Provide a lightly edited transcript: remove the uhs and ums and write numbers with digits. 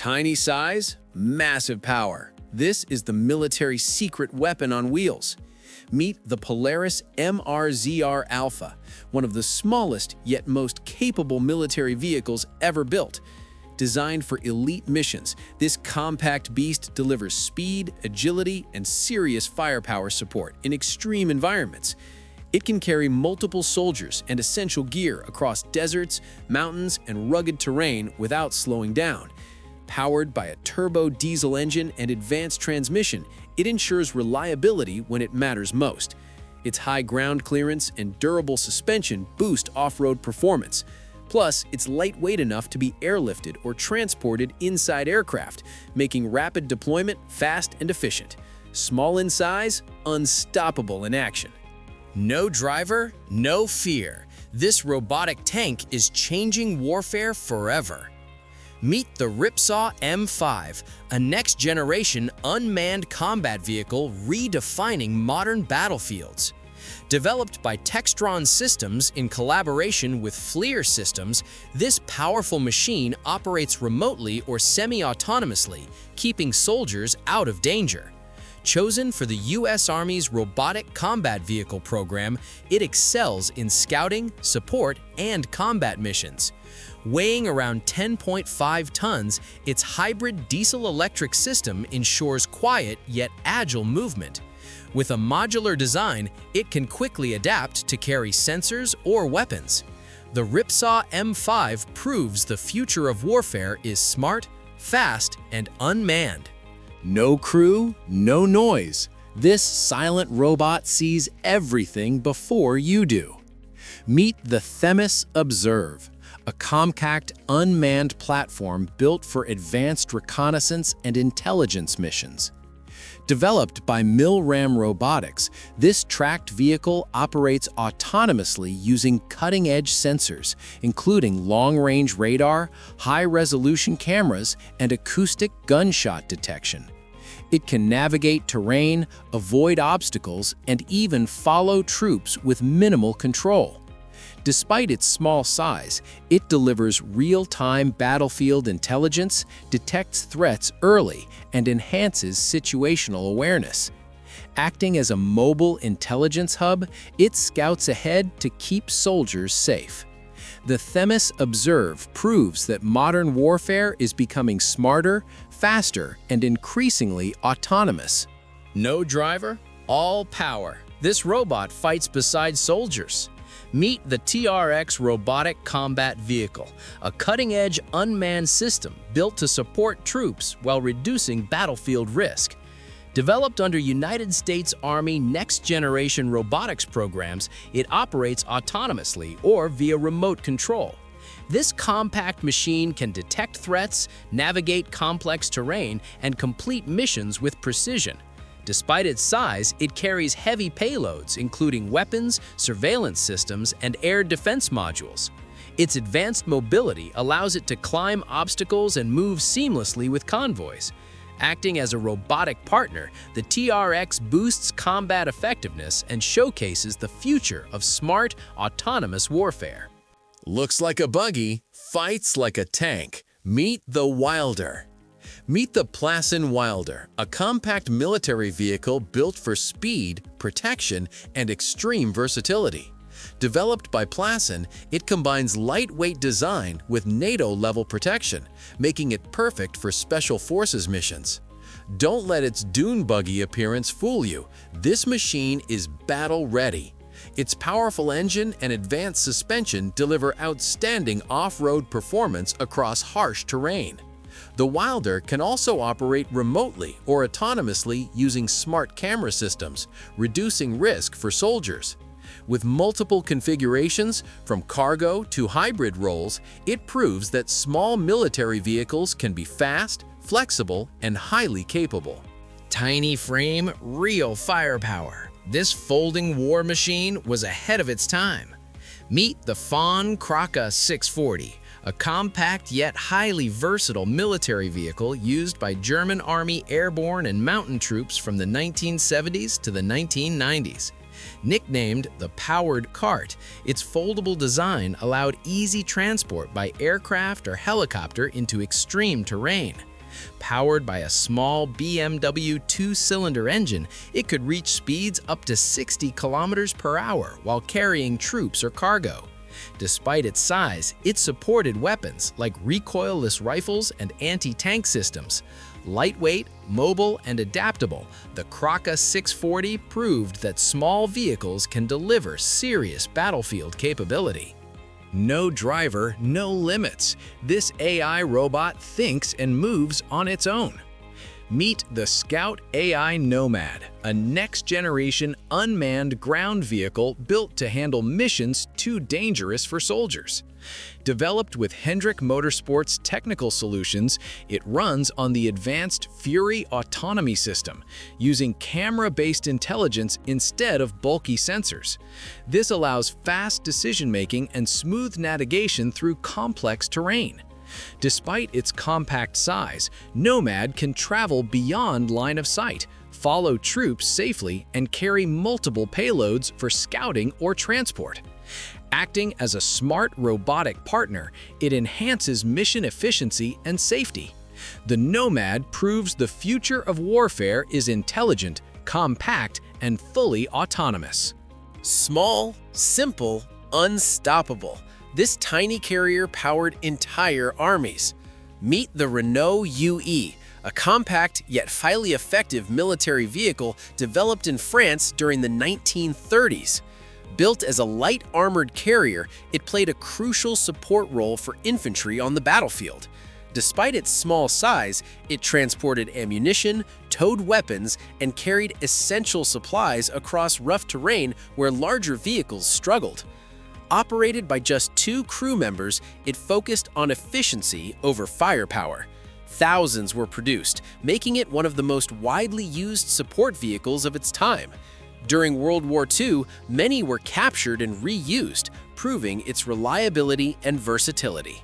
Tiny size, massive power. This is the military secret weapon on wheels. Meet the Polaris MRZR Alpha, one of the smallest yet most capable military vehicles ever built. Designed for elite missions, this compact beast delivers speed, agility, and serious firepower support in extreme environments. It can carry multiple soldiers and essential gear across deserts, mountains, and rugged terrain without slowing down. Powered by a turbo diesel engine and advanced transmission, it ensures reliability when it matters most. Its high ground clearance and durable suspension boost off-road performance. Plus, it's lightweight enough to be airlifted or transported inside aircraft, making rapid deployment fast and efficient. Small in size, unstoppable in action. No driver, no fear. This robotic tank is changing warfare forever. Meet the Ripsaw M5, a next-generation unmanned combat vehicle redefining modern battlefields. Developed by Textron Systems in collaboration with FLIR Systems, this powerful machine operates remotely or semi-autonomously, keeping soldiers out of danger. Chosen for the U.S. Army's Robotic Combat Vehicle program, it excels in scouting, support, and combat missions. Weighing around 10.5 tons, its hybrid diesel-electric system ensures quiet yet agile movement. With a modular design, it can quickly adapt to carry sensors or weapons. The Ripsaw M5 proves the future of warfare is smart, fast, and unmanned. No crew, no noise. This silent robot sees everything before you do. Meet the Themis Observe, a compact, unmanned platform built for advanced reconnaissance and intelligence missions. Developed by Milram Robotics, this tracked vehicle operates autonomously using cutting-edge sensors, including long-range radar, high-resolution cameras, and acoustic gunshot detection. It can navigate terrain, avoid obstacles, and even follow troops with minimal control. Despite its small size, it delivers real-time battlefield intelligence, detects threats early, and enhances situational awareness. Acting as a mobile intelligence hub, it scouts ahead to keep soldiers safe. The Themis Observe proves that modern warfare is becoming smarter, faster, and increasingly autonomous. No driver, all power. This robot fights beside soldiers. Meet the TRX Robotic Combat Vehicle, a cutting-edge unmanned system built to support troops while reducing battlefield risk. Developed under United States Army next-generation robotics programs, it operates autonomously or via remote control. This compact machine can detect threats, navigate complex terrain, and complete missions with precision. Despite its size, it carries heavy payloads, including weapons, surveillance systems, and air defense modules. Its advanced mobility allows it to climb obstacles and move seamlessly with convoys. Acting as a robotic partner, the TRX boosts combat effectiveness and showcases the future of smart, autonomous warfare. Looks like a buggy, fights like a tank. Meet the Wilder. Meet the Plasan Wilder, a compact military vehicle built for speed, protection, and extreme versatility. Developed by Plasan, it combines lightweight design with NATO-level protection, making it perfect for special forces missions. Don't let its Dune buggy appearance fool you. This machine is battle-ready. Its powerful engine and advanced suspension deliver outstanding off-road performance across harsh terrain. The Wilder can also operate remotely or autonomously using smart camera systems, reducing risk for soldiers. With multiple configurations, from cargo to hybrid roles, it proves that small military vehicles can be fast, flexible, and highly capable. Tiny frame, real firepower. This folding war machine was ahead of its time. Meet the Faun Kraka 640. A compact yet highly versatile military vehicle used by German Army airborne and mountain troops from the 1970s to the 1990s. Nicknamed the Powered Cart, its foldable design allowed easy transport by aircraft or helicopter into extreme terrain. Powered by a small BMW 2-cylinder engine, it could reach speeds up to 60 kilometers per hour while carrying troops or cargo. Despite its size, it supported weapons like recoilless rifles and anti-tank systems. Lightweight, mobile, and adaptable, the Kraka 640 proved that small vehicles can deliver serious battlefield capability. No driver, no limits. This AI robot thinks and moves on its own. Meet the Scout AI Nomad, a next-generation unmanned ground vehicle built to handle missions too dangerous for soldiers. Developed with Hendrick Motorsport's technical solutions, it runs on the advanced Fury autonomy system, using camera-based intelligence instead of bulky sensors. This allows fast decision-making and smooth navigation through complex terrain. Despite its compact size, Nomad can travel beyond line of sight, follow troops safely, and carry multiple payloads for scouting or transport. Acting as a smart robotic partner, it enhances mission efficiency and safety. The Nomad proves the future of warfare is intelligent, compact, and fully autonomous. Small, simple, unstoppable. This tiny carrier powered entire armies. Meet the Renault UE, a compact yet highly effective military vehicle developed in France during the 1930s. Built as a light armored carrier, it played a crucial support role for infantry on the battlefield. Despite its small size, it transported ammunition, towed weapons, and carried essential supplies across rough terrain where larger vehicles struggled. Operated by just 2 crew members, it focused on efficiency over firepower. Thousands were produced, making it one of the most widely used support vehicles of its time. During World War II, many were captured and reused, proving its reliability and versatility.